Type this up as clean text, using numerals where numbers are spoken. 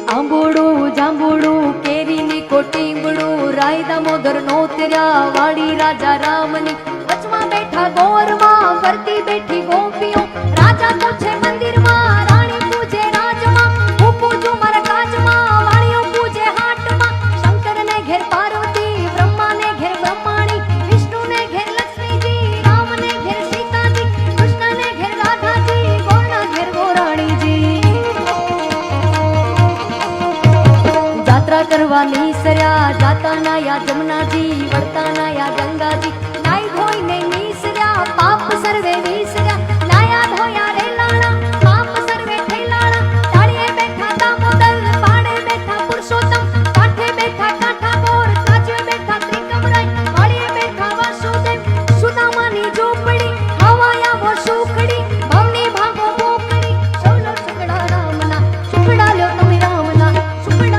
આંબોડું જાંબુડું કેરીની કોટીંબડું રાયદા મોગર નોતર્યા વાડી રાજા રામની વચમાં બેઠા ગોરમાં ફરતી બેઠી ગોપીઓ રાજા પૂછે મંદિરમાં રાણી પૂજે રાજમાં હું પૂજું મારા કાજમાં વાણીઓ પૂજે હાટમાં શંકરને ઘેર પાર્વતી બ્રહ્માને ઘેર બ્રહ્માણી વિષ્ણુને ઘેર લક્ષ્મીજી રામને ઘેર સીતાજી કૃષ્ણને ઘેર રાધાજી ગોરના ઘેર ગોરાણીજી यात्रा करवा नीसर्या जाता नाया जमुनाजी वरता नाया गंगाजी नाई धोई ने नीसर्या पाप सर्वे नीसर्या